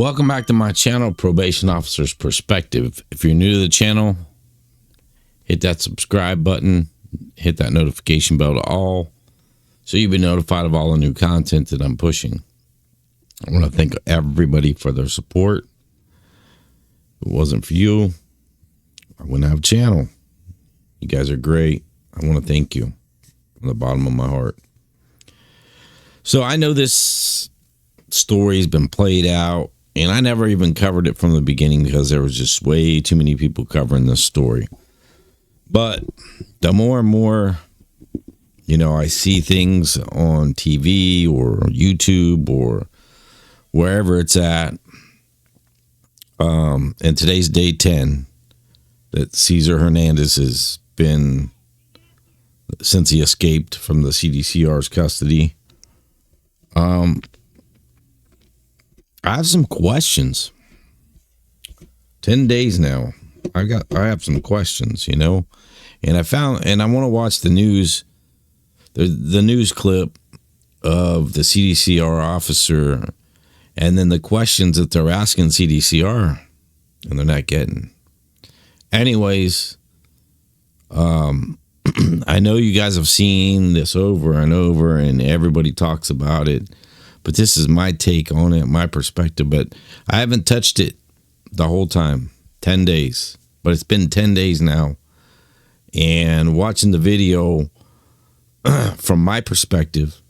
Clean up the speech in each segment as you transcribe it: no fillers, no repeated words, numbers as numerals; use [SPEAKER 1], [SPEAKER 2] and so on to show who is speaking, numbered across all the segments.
[SPEAKER 1] Welcome back to my channel, Probation Officer's Perspective. If you're new to the channel, hit that subscribe button, hit that notification bell to all, so you'll be notified of all the new content that I'm pushing. I want to thank everybody for their support. If it wasn't for you, I wouldn't have a channel. You guys are great. I want to thank you from the bottom of my heart. So I know this story's been played out, and I never even covered it from the beginning because there was just way too many people covering this story. But the more and more, I see things on TV or YouTube or wherever it's at, and today's day 10, that Cesar Hernandez has been, since he escaped from the Cdcr's custody. I have some questions. 10 days now. I have some questions, and I want to watch the news, the news clip of the CDCR officer, and then the questions that they're asking CDCR, and they're not getting. Anyways, I know you guys have seen this over and over, and everybody talks about it. But this is my take on it, my perspective. But I haven't touched it the whole time, 10 days. But it's been 10 days now. And watching the video from my perspective,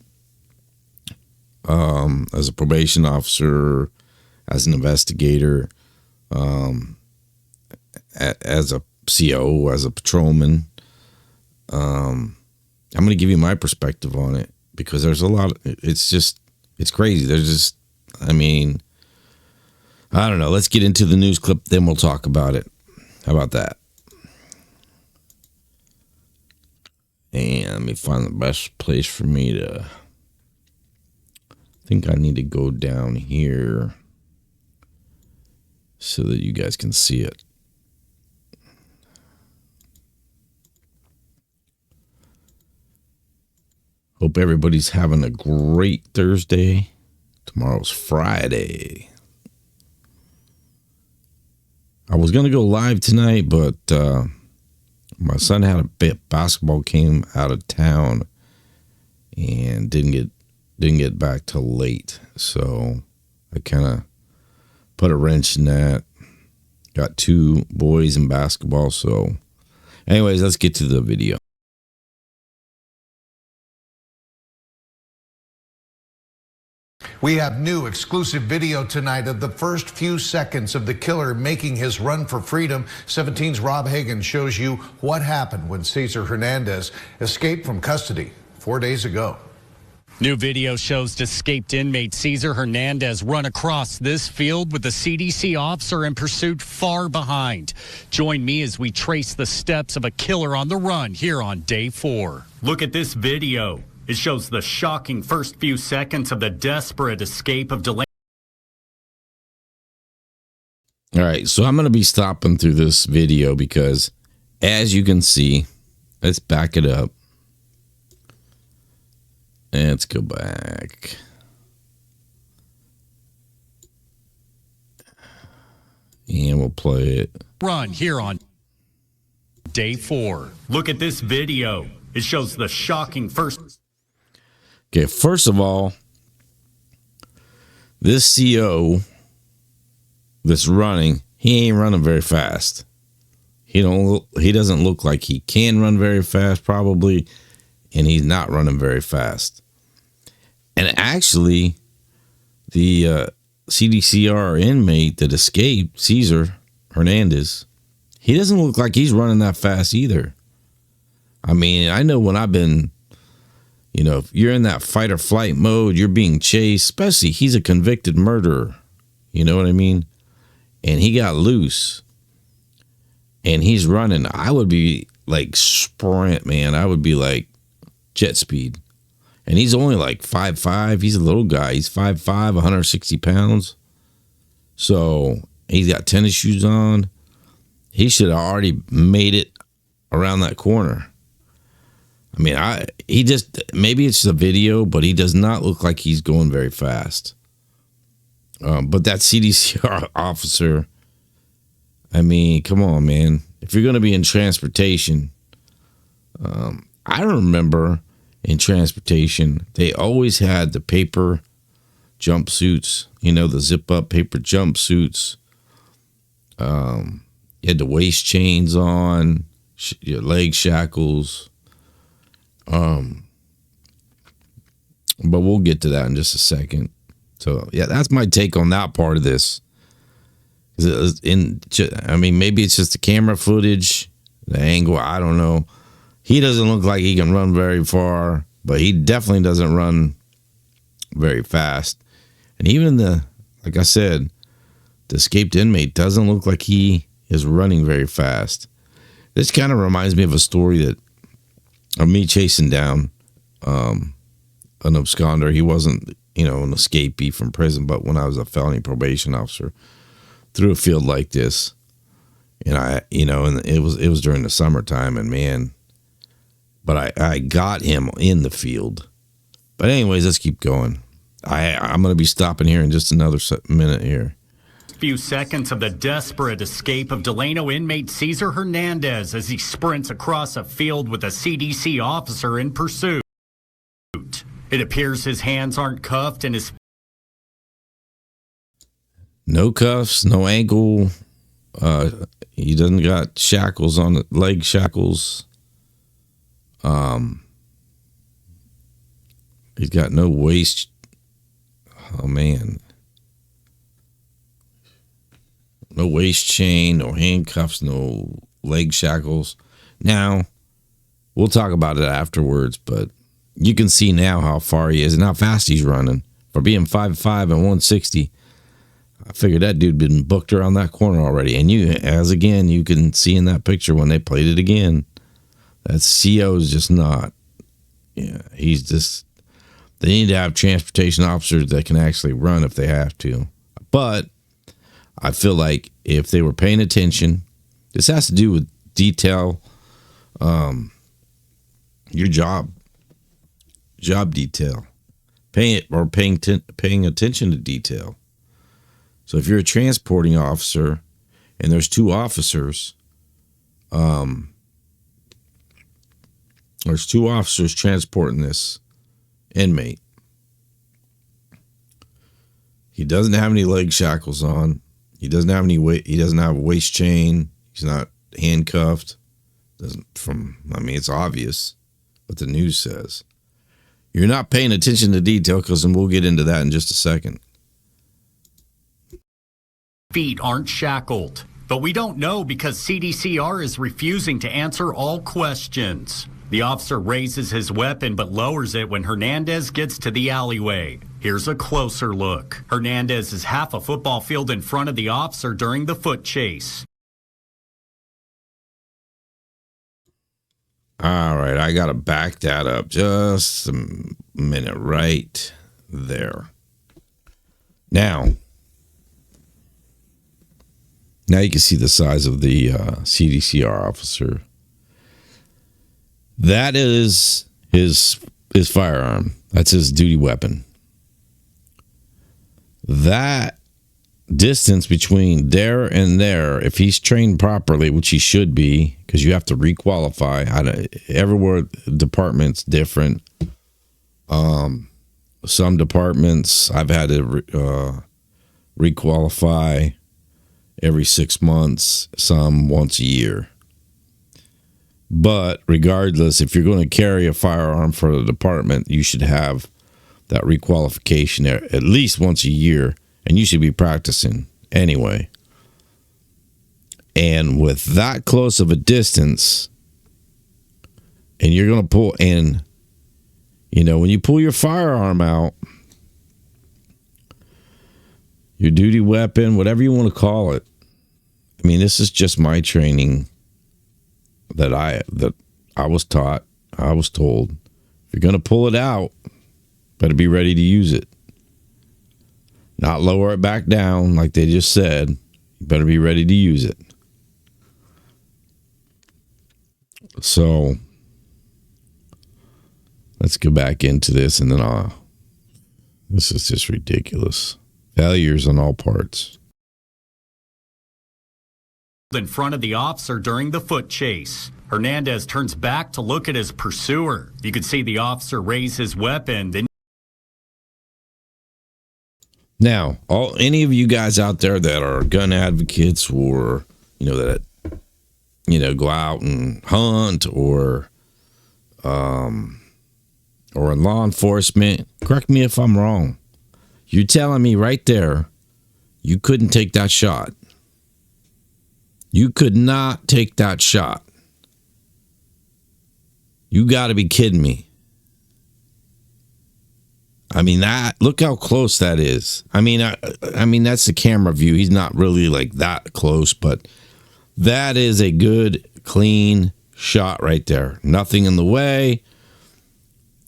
[SPEAKER 1] as a probation officer, as an investigator, as a CO, as a patrolman, I'm going to give you my perspective on it. Because there's a lot, it's crazy. There's just, I don't know. Let's get into the news clip, then we'll talk about it. How about that? And let me find the best place for me to, I think I need to go down here so that you guys can see it. Hope everybody's having a great Thursday. Tomorrow's Friday. I was going to go live tonight, but my son had a basketball game out of town and didn't get back till late. So I kind of put a wrench in that. Got two boys in basketball. So anyways, let's get to the video.
[SPEAKER 2] We have new exclusive video tonight of the first few seconds of the killer making his run for freedom. 17's Rob Hagan shows you what happened when Cesar Hernandez escaped from custody 4 days ago.
[SPEAKER 3] New video shows escaped inmate Cesar Hernandez run across this field with the CDC officer in pursuit far behind. Join me as we trace the steps of a killer on the run here on day 4.
[SPEAKER 4] Look at this video. It shows the shocking first few seconds of the desperate escape of delinquent.
[SPEAKER 1] All right, so I'm going to be stopping through this video because, as you can see, let's back it up. And let's go back. And we'll play it.
[SPEAKER 3] Run here on day 4.
[SPEAKER 4] Look at this video. It shows the shocking first.
[SPEAKER 1] Okay, first of all, this CO that's running, he ain't running very fast. He doesn't look like he can run very fast, probably, and he's not running very fast. And actually, the CDCR inmate that escaped, Cesar Hernandez, he doesn't look like he's running that fast either. I know when I've been, if you're in that fight or flight mode, you're being chased, especially he's a convicted murderer. You know what I mean? And he got loose and he's running. I would be like sprint, man. I would be like jet speed. And he's only like 5'5". He's a little guy. He's 5'5", 160 pounds. So he's got tennis shoes on. He should have already made it around that corner. He just, maybe it's the video, but he does not look like he's going very fast. But that CDCR officer, I mean, come on, man. If you're going to be in transportation, I remember in transportation, they always had the paper jumpsuits, the zip up paper jumpsuits. You had the waist chains on, your leg shackles. But we'll get to that in just a second. So, yeah, that's my take on that part of this. Maybe it's just the camera footage, the angle. I don't know. He doesn't look like he can run very far, but he definitely doesn't run very fast. And even like I said, the escaped inmate doesn't look like he is running very fast. This kind of reminds me of a story of me chasing down an absconder. He wasn't, an escapee from prison, but when I was a felony probation officer through a field like this, and and it was during the summertime, and man, but I got him in the field. But anyways, let's keep going. I'm going to be stopping here in just another minute here.
[SPEAKER 4] Few seconds of the desperate escape of Delano inmate Cesar Hernandez as he sprints across a field with a CDC officer in pursuit. It appears his hands aren't cuffed and his
[SPEAKER 1] no cuffs, no ankle. He doesn't got shackles on the leg shackles. He's got no waist. Oh man. No waist chain, no handcuffs, no leg shackles. Now, we'll talk about it afterwards, but you can see now how far he is and how fast he's running. For being 5'5" and 160, I figured that dude been booked around that corner already. And you can see in that picture when they played it again, that CO is just not. Yeah, he's just. They need to have transportation officers that can actually run if they have to. But I feel like if they were paying attention, this has to do with detail, your job detail, paying attention to detail. So if you're a transporting officer and there's two officers, transporting this inmate. He doesn't have any leg shackles on. He doesn't have any weight. He doesn't have a waist chain. He's not handcuffed. It's obvious what the news says. You're not paying attention to detail because we'll get into that in just a second.
[SPEAKER 4] feet aren't shackled. But we don't know because Cdcr is refusing to answer all questions. The officer raises his weapon but lowers it when Hernandez gets to the alleyway. Here's a closer look. Hernandez is half a football field in front of the officer during the foot chase.
[SPEAKER 1] All right, I got to back that up just a minute right there. Now you can see the size of the Cdcr officer. That is his firearm. That's his duty weapon. That distance between there and there, if he's trained properly, which he should be, because you have to requalify. Everywhere department's different. Some departments I've had to requalify every 6 months, some once a year. But regardless, if you're going to carry a firearm for the department, you should have that requalification at least once a year, and you should be practicing anyway. And with that close of a distance, and you're going to pull in, when you pull your firearm out, your duty weapon, whatever you want to call it. I mean, this is just my training that I was taught, I was told. If you're going to pull it out, better be ready to use it. Not lower it back down like they just said. You better be ready to use it. So let's go back into this, and then this is just ridiculous. Failures on all parts.
[SPEAKER 4] In front of the officer during the foot chase. Hernandez turns back to look at his pursuer. You could see the officer raise his weapon. Then
[SPEAKER 1] now, any of you guys out there that are gun advocates or, that, go out and hunt or in law enforcement, correct me if I'm wrong. You're telling me right there you couldn't take that shot. You could not take that shot. You got to be kidding me. I mean, look how close that is. I mean, that's the camera view. He's not really like that close, but that is a good, clean shot right there. Nothing in the way.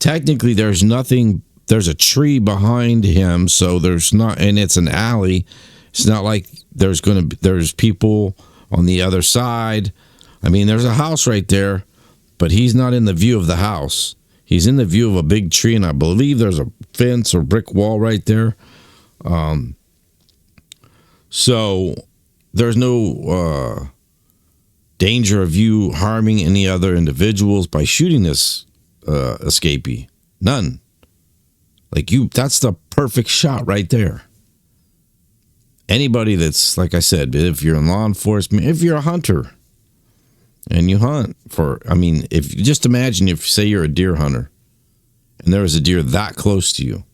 [SPEAKER 1] Technically, there's nothing. There's a tree behind him, so there's not, and it's an alley. It's not like there's people on the other side. I mean, there's a house right there, but he's not in the view of the house. He's in the view of a big tree, and I believe there's a fence or brick wall right there. So there's no danger of you harming any other individuals by shooting this escapee. None. That's the perfect shot right there. Anybody that's, like I said, if you're in law enforcement, if you're a hunter and you hunt if you just imagine if, say, you're a deer hunter and there was a deer that close to you.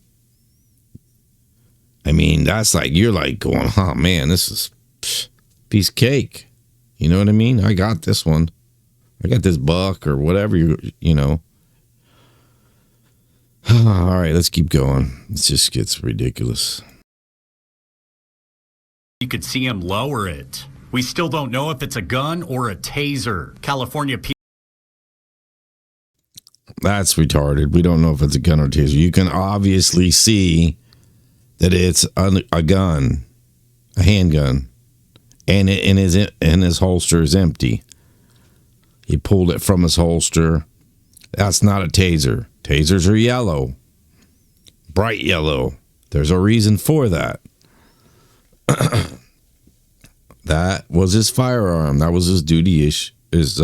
[SPEAKER 1] I mean, that's you're going, oh man, this is piece of cake. You know what I mean? I got this one. I got this buck or whatever, All right, let's keep going. It just gets ridiculous.
[SPEAKER 4] you could see him lower it. We still don't know if it's a gun or a taser. California people.
[SPEAKER 1] That's retarded. We don't know if it's a gun or taser. You can obviously see that it's a gun, a handgun, and his holster is empty. He pulled it from his holster. That's not a taser. Tasers are yellow, bright yellow. There's a reason for that. That was his firearm. That was his his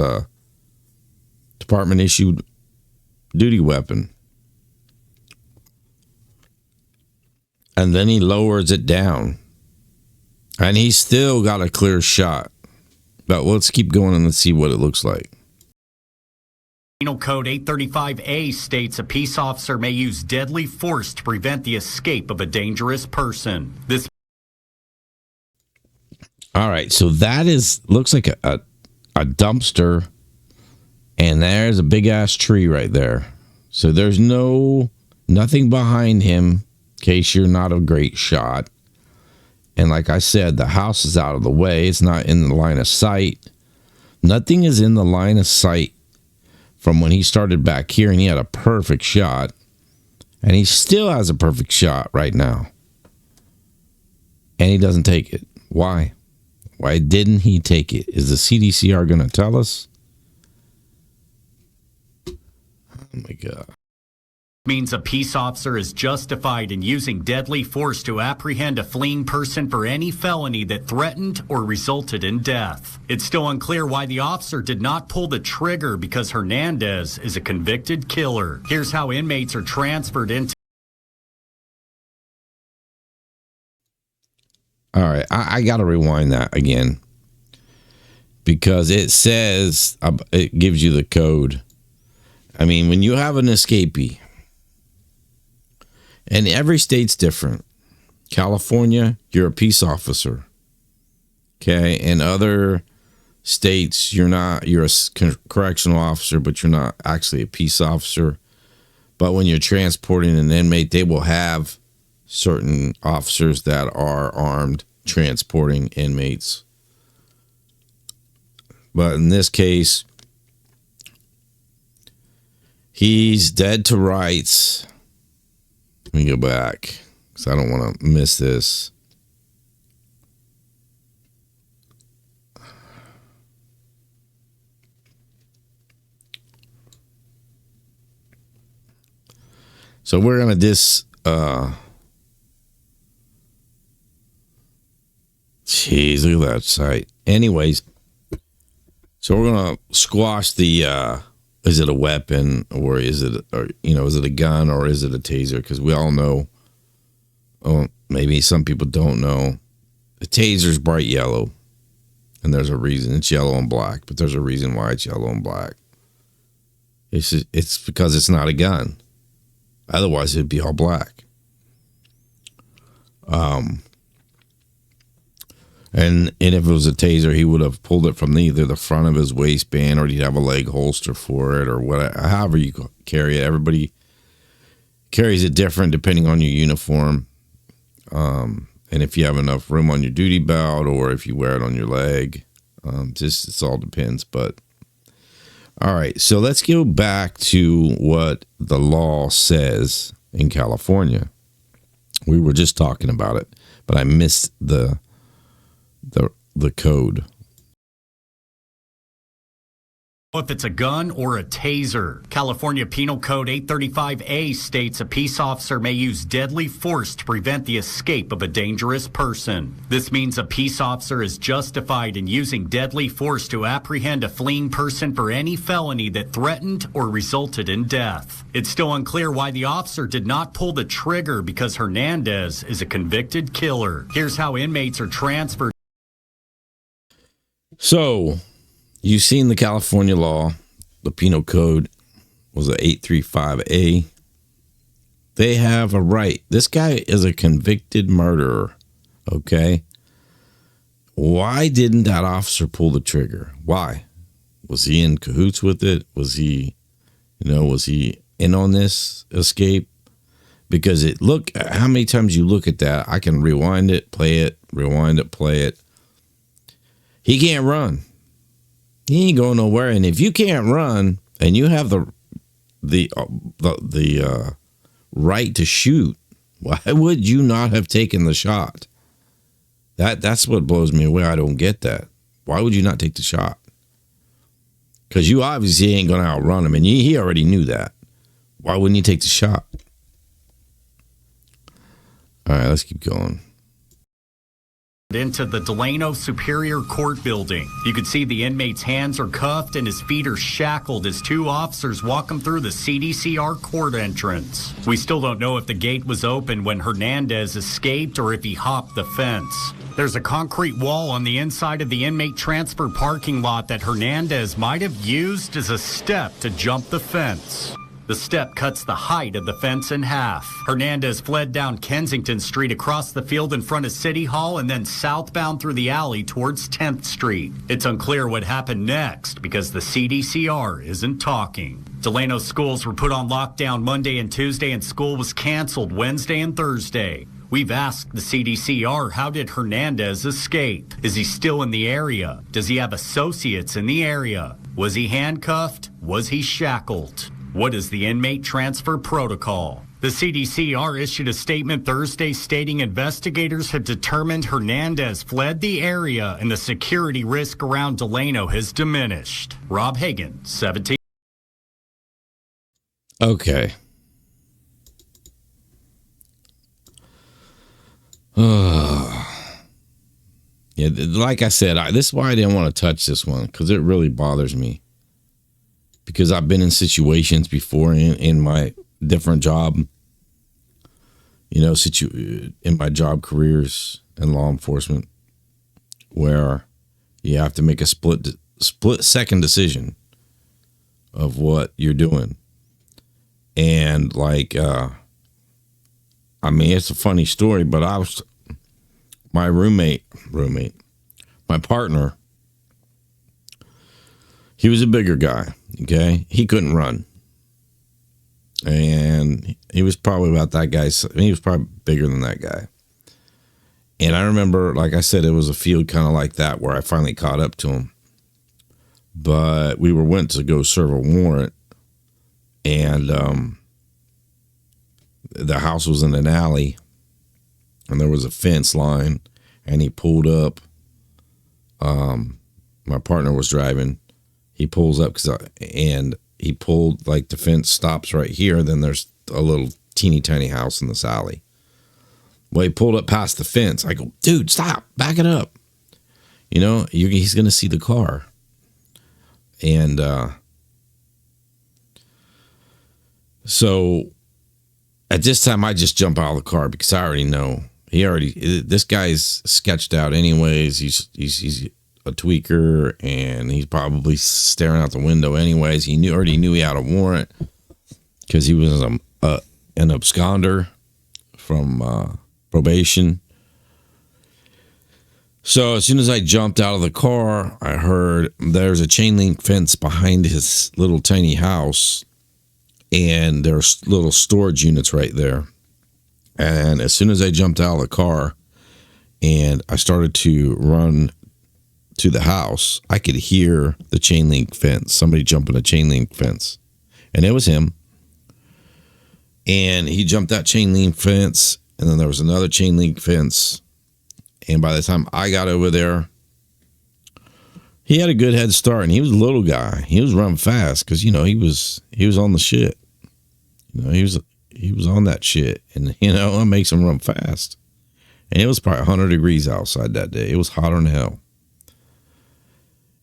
[SPEAKER 1] department issued duty weapon. And then he lowers it down. And he's still got a clear shot. But let's keep going and let's see what it looks like.
[SPEAKER 4] Penal Code 835A states a peace officer may use deadly force to prevent the escape of a dangerous person.
[SPEAKER 1] All right, so that looks like a dumpster, and there's a big ass tree right there. So there's nothing behind him in case you're not a great shot. And like I said, the house is out of the way. It's not in the line of sight. Nothing is in the line of sight from when he started back here, and he had a perfect shot. And he still has a perfect shot right now. And he doesn't take it. Why? Why didn't he take it? Is the Cdcr going to tell us? Oh my God.
[SPEAKER 4] Means a peace officer is justified in using deadly force to apprehend a fleeing person for any felony that threatened or resulted in death. It's still unclear why the officer did not pull the trigger because Hernandez is a convicted killer. Here's how inmates are transferred into.
[SPEAKER 1] All right, I got to rewind that again because it says, it gives you the code. I mean, when you have an escapee, and every state's different. California, you're a peace officer. Okay, and other states, you're a correctional officer, but you're not actually a peace officer. But when you're transporting an inmate, they will have certain officers that are armed transporting inmates. But in this case, he's dead to rights. Let me go back because I don't want to miss this. So we're going to Jeez, look at that sight. Anyways, so we're gonna squash the is it a weapon or is it a gun or is it a taser? Because we all know, maybe some people don't know, the taser's bright yellow, and there's a reason. It's yellow and black, but there's a reason why it's yellow and black. It's because it's not a gun. Otherwise, it'd be all black. And if it was a taser, he would have pulled it from either the front of his waistband or he'd have a leg holster for it or whatever. However you carry it. Everybody carries it different depending on your uniform. And if you have enough room on your duty belt or if you wear it on your leg. It all depends. But all right, so let's go back to what the law says in California. We were just talking about it, but I missed the code.
[SPEAKER 4] If it's a gun or a taser. California Penal Code 835A states a peace officer may use deadly force to prevent the escape of a dangerous person. This means a peace officer is justified in using deadly force to apprehend a fleeing person for any felony that threatened or resulted in death. It's still unclear why the officer did not pull the trigger because Hernandez is a convicted killer. Here's how inmates are transferred.
[SPEAKER 1] So, you've seen the California law, the penal code was a 835A. They have a right. This guy is a convicted murderer, okay? Why didn't that officer pull the trigger? Why? Was he in cahoots with it? Was he in on this escape? Because how many times you look at that, I can rewind it, play it, rewind it, play it. He can't run. He ain't going nowhere. And if you can't run and you have the right to shoot, why would you not have taken the shot? That's what blows me away. I don't get that. Why would you not take the shot? Because you obviously ain't going to outrun him, and he already knew that. Why wouldn't you take the shot? All right, let's keep going.
[SPEAKER 4] Into the Delano Superior Court building. You can see the inmate's hands are cuffed and his feet are shackled as two officers walk him through the Cdcr court entrance. We still don't know if the gate was open when Hernandez escaped or if he hopped the fence. There's a concrete wall on the inside of the inmate transfer parking lot that Hernandez might have used as a step to jump the fence. The step cuts the height of the fence in half. Hernandez fled down Kensington Street across the field in front of City Hall and then southbound through the alley towards 10th Street. It's unclear what happened next because the Cdcr isn't talking. Delano schools were put on lockdown Monday and Tuesday and school was canceled Wednesday and Thursday. We've asked the CDCR, how did Hernandez escape? Is he still in the area? Does he have associates in the area? Was he handcuffed? Was he shackled? What is the inmate transfer protocol? The CDCR issued a statement Thursday stating investigators have determined Hernandez fled the area and the security risk around Delano has diminished. Rob Hagan, 17.
[SPEAKER 1] Okay. Yeah, like I said, this is why I didn't want to touch this one, because it really bothers me. Because I've been in situations before in my different job, in my job careers in law enforcement, where you have to make a split second decision of what you're doing. And it's a funny story, but my roommate, my partner, he was a bigger guy. Okay. He couldn't run. And he was probably about that guy's. He was probably bigger than that guy. And I remember, like I said, it was a field kind of like that where I finally caught up to him. But we went to go serve a warrant. And the house was in an alley. And there was a fence line. And he pulled up. My partner was driving. He pulls up and he pulled, the fence stops right here. Then there's a little teeny tiny house in this alley. Well, he pulled up past the fence. I go, dude, stop, back it up. he's going to see the car. And so at this time, I just jump out of the car because I already know this guy's sketched out anyways. He's a tweaker, and he's probably staring out the window anyways. He already knew he had a warrant because he was an absconder from probation. So as soon as I jumped out of the car, I heard there's a chain link fence behind his little tiny house, and there's little storage units right there. And as soon as I jumped out of the car and I started to run to the house, I could hear the chain link fence, somebody jumping a chain link fence. And it was him. And he jumped that chain link fence, and then there was another chain link fence. And by the time I got over there, he had a good head start, and he was a little guy. He was running fast because, he was on the shit. He was on that shit, and, it makes him run fast. And it was probably 100 degrees outside that day. It was hotter than hell.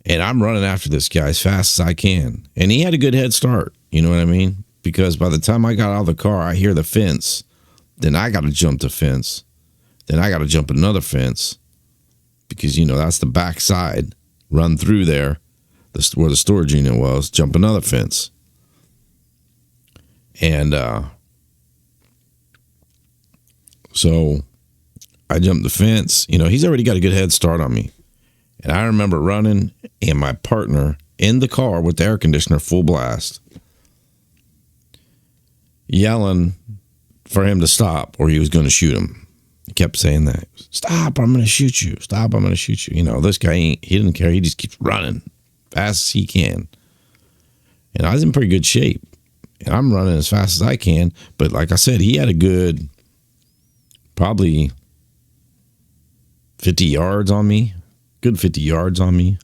[SPEAKER 1] And I'm running after this guy as fast as I can. And he had a good head start. You know what I mean? Because by the time I got out of the car, I hear the fence. Then I got to jump the fence. Then I got to jump another fence because, that's the back side. Run through there, where the storage unit was, jump another fence. And so I jumped the fence. He's already got a good head start on me. And I remember running, and my partner in the car with the air conditioner full blast, yelling for him to stop or he was going to shoot him. He kept saying that. Stop, I'm going to shoot you. Stop, I'm going to shoot you. This guy, he didn't care. He just keeps running fast as he can. And I was in pretty good shape. And I'm running as fast as I can. But like I said, he had a good, probably 50 yards on me. Good 50 yards on me.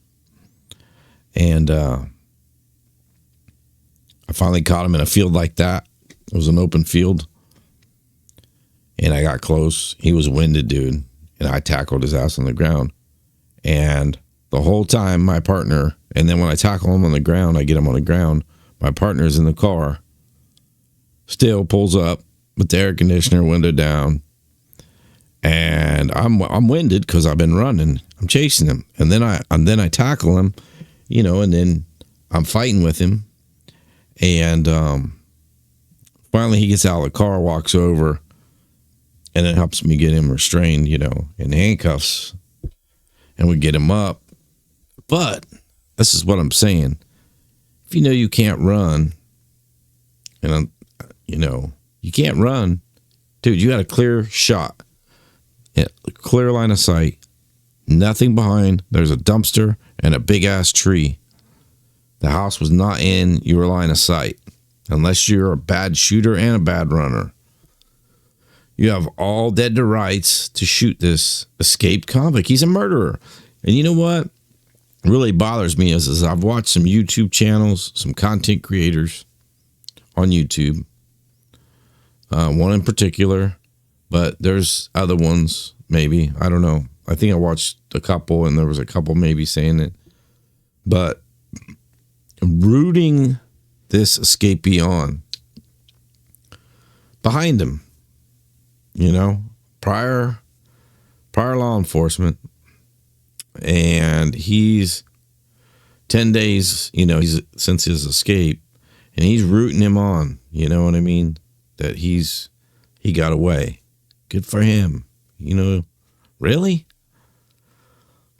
[SPEAKER 1] And I finally caught him in a field like that. It was an open field. And I got close. He was winded, dude. And I tackled his ass on the ground. And the whole time, my partner, and then when I tackle him on the ground, I get him on the ground, my partner's in the car, still pulls up with the air conditioner window down. And I'm winded because I've been running. I'm chasing him. And then I tackle him, and then I'm fighting with him. And finally he gets out of the car, walks over, and it helps me get him restrained, in handcuffs, and we get him up. But this is what I'm saying. If you can't run, and you can't run, dude, you had a clear shot, a clear line of sight, nothing behind. There's a dumpster and a big ass tree. The house was not in your line of sight, unless you're a bad shooter and a bad runner. You have all dead to rights to shoot this escaped convict. He's a murderer. And you know what really bothers me is I've watched some YouTube channels, some content creators on YouTube. One in particular, but there's other ones, maybe. I don't know. I think I watched a couple, and there was a couple maybe saying it. But rooting this escapee on behind him. Prior law enforcement, and he's 10 days, he's since his escape, and he's rooting him on, you know what I mean? That he got away. Good for him. Really?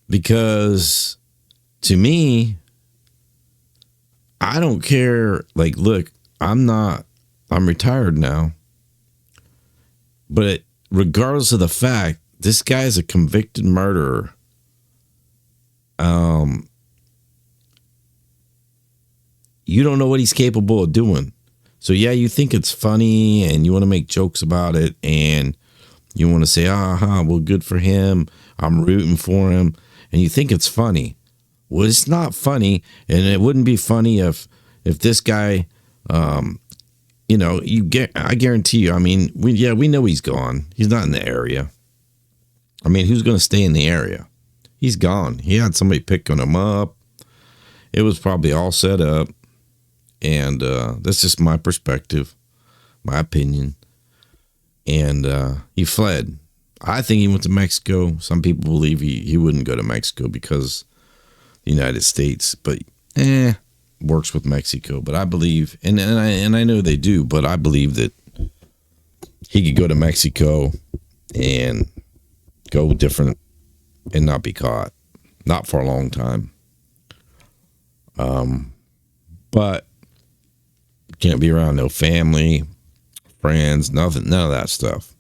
[SPEAKER 1] Because to me, I don't care. Like, look, I'm retired now. But regardless of the fact, this guy is a convicted murderer. You don't know what he's capable of doing. So yeah, you think it's funny and you want to make jokes about it and you want to say, well, good for him. I'm rooting for him. And you think it's funny. Well, it's not funny. And it wouldn't be funny if this guy, I guarantee you, we know he's gone. He's not in the area. Who's going to stay in the area? he's gone. He had somebody picking him up. It was probably all set up. And that's just my perspective, my opinion. And he fled. I think he went to Mexico. Some people believe he wouldn't go to Mexico because the United States, but works with Mexico. But I believe, and I know they do, but I believe that he could go to Mexico and go different and not be caught. Not for a long time. But can't be around no family, friends, nothing, none of that stuff.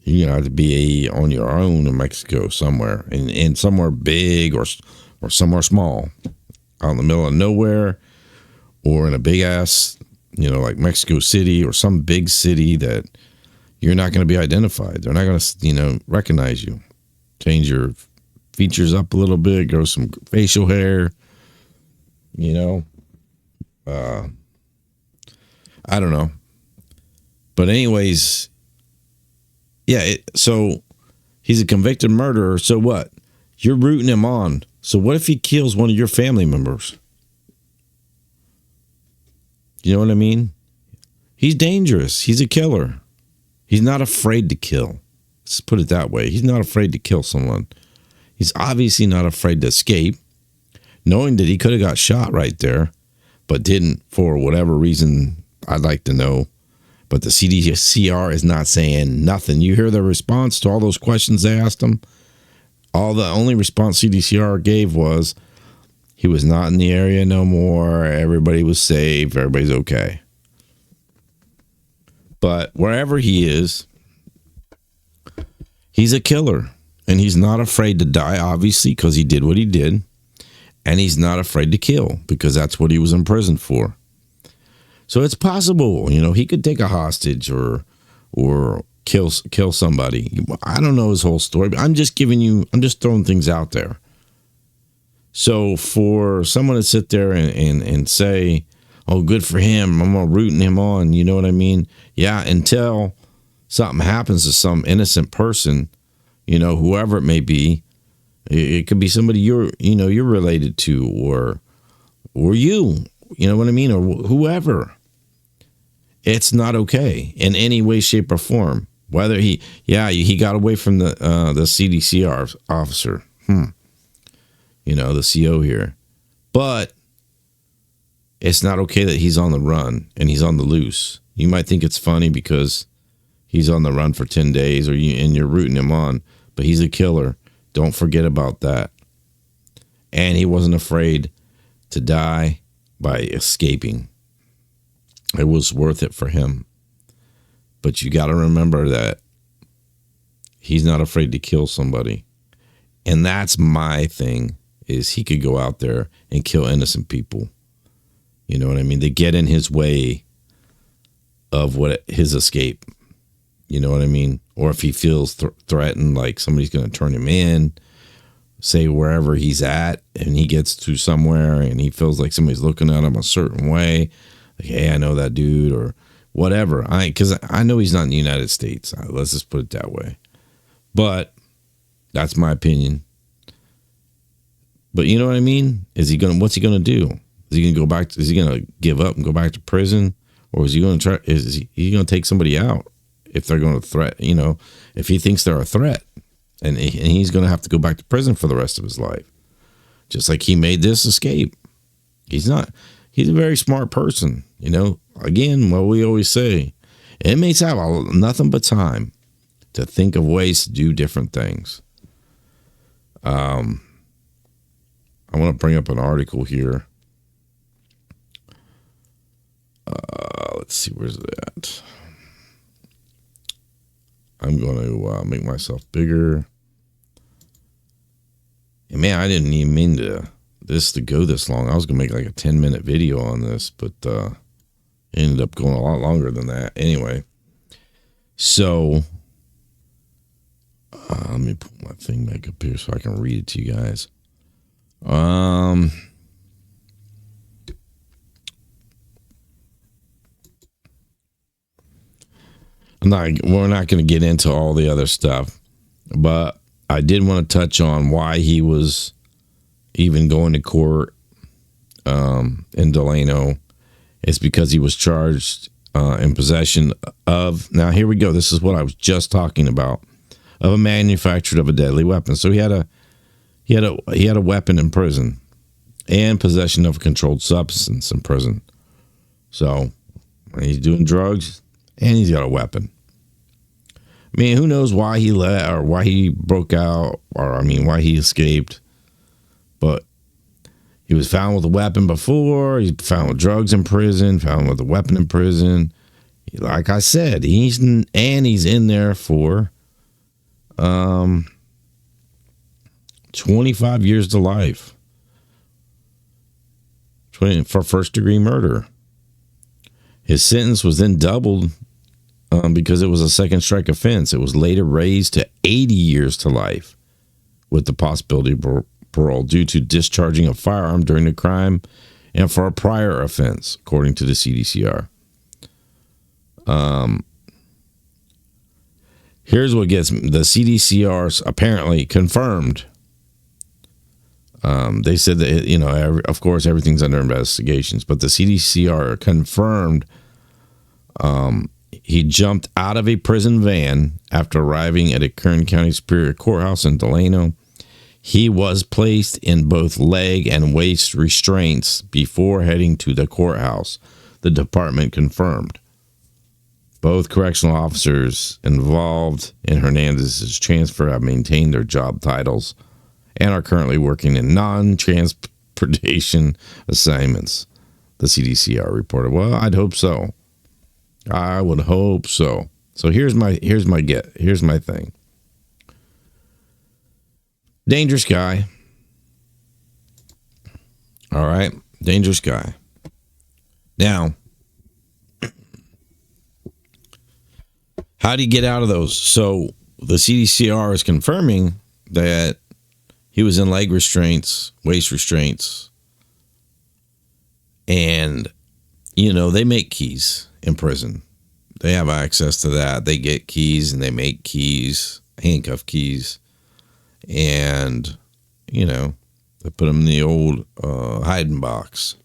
[SPEAKER 1] You have to be on your own in Mexico somewhere, and somewhere big or somewhere small, out in the middle of nowhere, or in a big ass, like Mexico City or some big city that you're not going to be identified. They're not going to, recognize you. Change your features up a little bit, grow some facial hair, I don't know. But anyways, yeah, so he's a convicted murderer. So what? You're rooting him on. So what if he kills one of your family members? You know what I mean? He's dangerous. He's a killer. He's not afraid to kill. Let's put it that way. He's not afraid to kill someone. He's obviously not afraid to escape, knowing that he could have got shot right there, but didn't for whatever reason. I'd like to know. But the Cdcr is not saying nothing. You hear the response to all those questions they asked him? The only response Cdcr gave was he was not in the area no more. Everybody was safe. Everybody's okay. But wherever he is, he's a killer. And he's not afraid to die, obviously, because he did what he did. And he's not afraid to kill because that's what he was in prison for. So it's possible, he could take a hostage or kill somebody. I don't know his whole story, but I'm just throwing things out there. So for someone to sit there and say, oh, good for him, I'm rooting him on, you know what I mean? Yeah, until something happens to some innocent person, whoever it may be, it could be somebody you're related to or you know what I mean? Or whoever. It's not okay in any way, shape, or form. Whether he got away from the CDCR officer, the CO here, but it's not okay that he's on the run and he's on the loose. You might think it's funny because he's on the run for 10 days, and you're rooting him on, but he's a killer. Don't forget about that. And he wasn't afraid to die by escaping. It was worth it for him. But you got to remember that he's not afraid to kill somebody. And that's my thing, is he could go out there and kill innocent people. You know what I mean? They get in his way of his escape. You know what I mean? Or if he feels threatened, like somebody's going to turn him in, say wherever he's at, and he gets to somewhere and he feels like somebody's looking at him a certain way. Like, hey, I know that dude, or whatever. Because I know he's not in the United States. Let's just put it that way. But that's my opinion. But you know what I mean? What's he gonna do? Is he gonna go back? Is he gonna give up and go back to prison, or is he gonna try? Is he gonna take somebody out if they're going to threat? If he thinks they're a threat, and he's gonna have to go back to prison for the rest of his life, just like he made this escape. He's a very smart person. Again, what we always say, inmates have nothing but time to think of ways to do different things. I want to bring up an article here. Let's see, where's it at? I'm going to make myself bigger. And man, I didn't even mean this to go this long. I was going to make like a 10-minute video on this, but it ended up going a lot longer than that. Anyway, so let me put my thing back up here so I can read it to you guys. We're not going to get into all the other stuff, but I did want to touch on why he was even going to court in Delano. It's because he was charged in possession of, now here we go, this is what I was just talking about, of a manufactured of a deadly weapon. So he had a weapon in prison and possession of a controlled substance in prison. So he's doing drugs and he's got a weapon. I mean, who knows why he or why he broke out, or why he escaped. But he was found with a weapon before. He's found with drugs in prison. Found with a weapon in prison. Like I said, he's in there for 25 years to life for first-degree murder. His sentence was then doubled because it was a second strike offense. It was later raised to 80 years to life with the possibility of parole due to discharging a firearm during the crime and for a prior offense, according to the Cdcr. Here's what gets me. The Cdcr apparently confirmed. They said that, of course, everything's under investigations, but the Cdcr confirmed he jumped out of a prison van after arriving at a Kern County Superior Courthouse in Delano. He was placed in both leg and waist restraints before heading to the courthouse, the department confirmed. Both correctional officers involved in Hernandez's transfer have maintained their job titles and are currently working in non-transportation assignments, the CDCR reported. Well, I'd hope so. I would hope so. So here's my thing. Dangerous guy. All right, dangerous guy. Now, how do you get out of those? So the CDCR is confirming that he was in leg restraints, waist restraints, and, they make keys in prison. They have access to that. They get keys and they make keys, handcuff keys, and, they put them in the old hiding box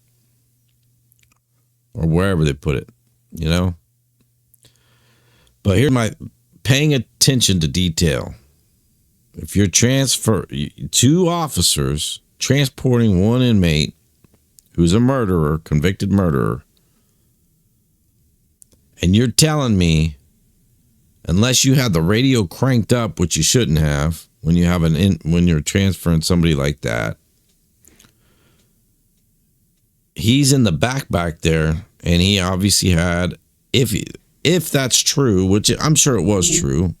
[SPEAKER 1] or wherever they put it, But here's my paying attention to detail. If you're two officers transporting one inmate who's a murderer, convicted murderer, and you're telling me, unless you have the radio cranked up, which you shouldn't have when you're transferring somebody like that, he's in the back there, and he obviously had, if that's true, which I'm sure it was true,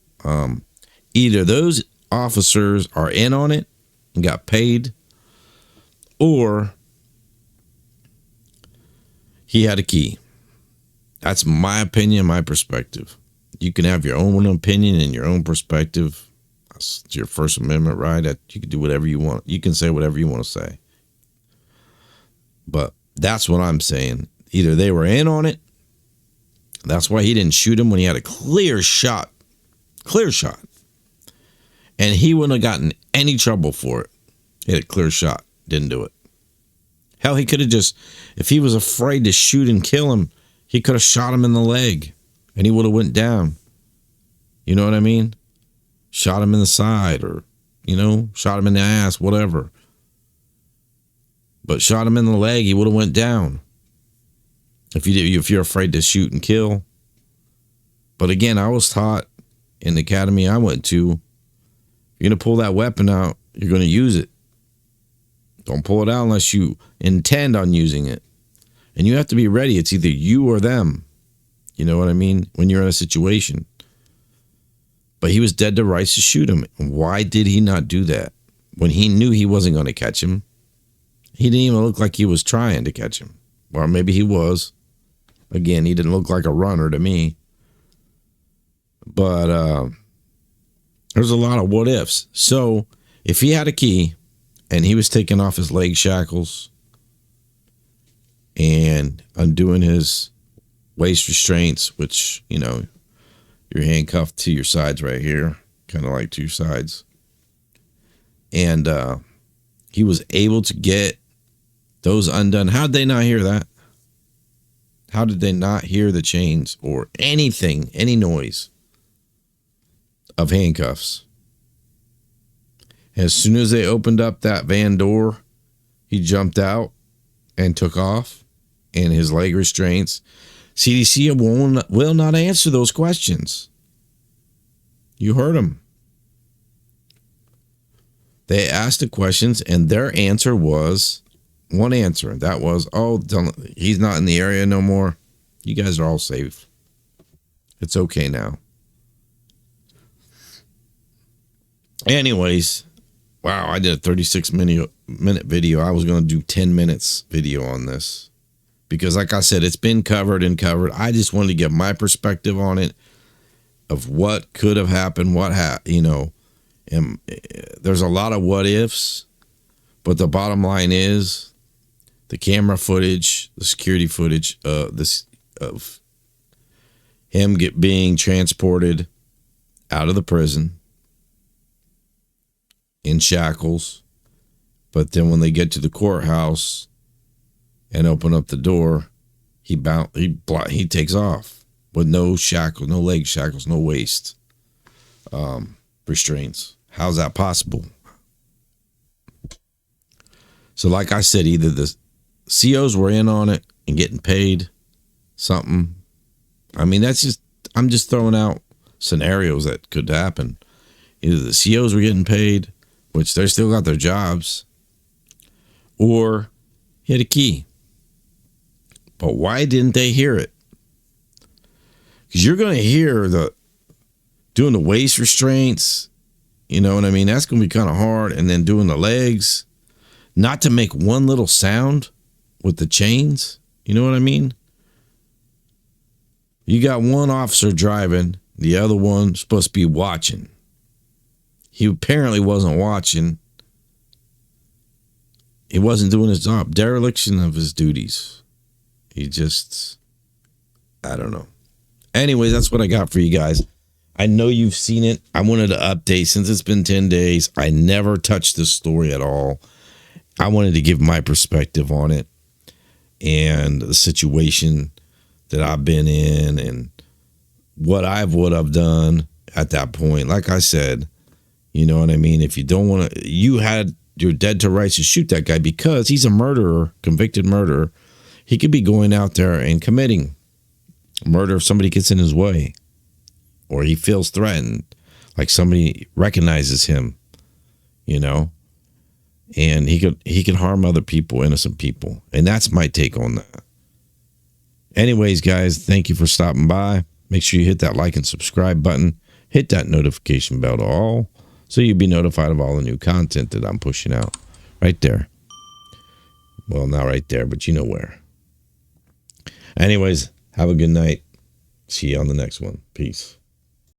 [SPEAKER 1] either those officers are in on it and got paid, or he had a key. That's my opinion, my perspective. You can have your own opinion and your own perspective. That's your First Amendment right. You can do whatever you want. You can say whatever you want to say. But that's what I'm saying. Either they were in on it. That's why he didn't shoot him when he had a clear shot. Clear shot. And he wouldn't have gotten any trouble for it. He had a clear shot. Didn't do it. Hell, he could have just, if he was afraid to shoot and kill him, he could have shot him in the leg and he would have went down. You know what I mean? Shot him in the side or, shot him in the ass, whatever. But shot him in the leg, he would have went down. If you're afraid to shoot and kill. But again, I was taught in the academy I went to, if you're going to pull that weapon out, you're going to use it. Don't pull it out unless you intend on using it. And you have to be ready. It's either you or them. You know what I mean? When you're in a situation. But he was dead to rights to shoot him. Why did he not do that? When he knew he wasn't going to catch him. He didn't even look like he was trying to catch him. Or maybe he was. Again, he didn't look like a runner to me. But there's a lot of what ifs. So if he had a key and he was taking off his leg shackles and undoing his waist restraints, which, you're handcuffed to your sides right here, kind of like to your sides. And he was able to get those undone. How did they not hear that? How did they not hear the chains or anything, any noise of handcuffs? As soon as they opened up that van door, he jumped out and took off, and his leg restraints. CDC will not answer those questions. You heard them. They asked the questions, and their answer was one answer. That was, oh, he's not in the area no more. You guys are all safe. It's okay now. Anyways, wow, I did a 36-minute video. I was going to do 10 minutes video on this. Because like I said, it's been covered and covered. I just wanted to get my perspective on it of what could have happened, and there's a lot of what ifs, but the bottom line is the camera footage, the security footage of him being transported out of the prison in shackles, but then when they get to the courthouse and open up the door, he takes off with no shackles, no leg shackles, no waist restraints. How's that possible? So like I said, either the COs were in on it and getting paid something. I mean, I'm just throwing out scenarios that could happen. Either the COs were getting paid, which they still got their jobs, or he had a key. But why didn't they hear it? Because you're going to hear doing the waist restraints. You know what I mean? That's going to be kind of hard. And then doing the legs, not to make one little sound with the chains. You know what I mean? You got one officer driving, the other one supposed to be watching. He apparently wasn't watching. He wasn't doing his job. Dereliction of his duties. He just, I don't know. Anyways, that's what I got for you guys. I know you've seen it. I wanted to update since it's been 10 days. I never touched this story at all. I wanted to give my perspective on it and the situation that I've been in and what I would have done at that point. Like I said, you know what I mean? If you don't want to, you're dead to rights to shoot that guy because he's a murderer, convicted murderer. He could be going out there and committing murder if somebody gets in his way. Or he feels threatened, like somebody recognizes him, and he could harm other people, innocent people, and that's my take on that. Anyways, guys, thank you for stopping by. Make sure you hit that like and subscribe button, hit that notification bell to all, so you'll be notified of all the new content that I'm pushing out, right there. Well, not right there, but you know where. Anyways, have a good night. See you on the next one. Peace.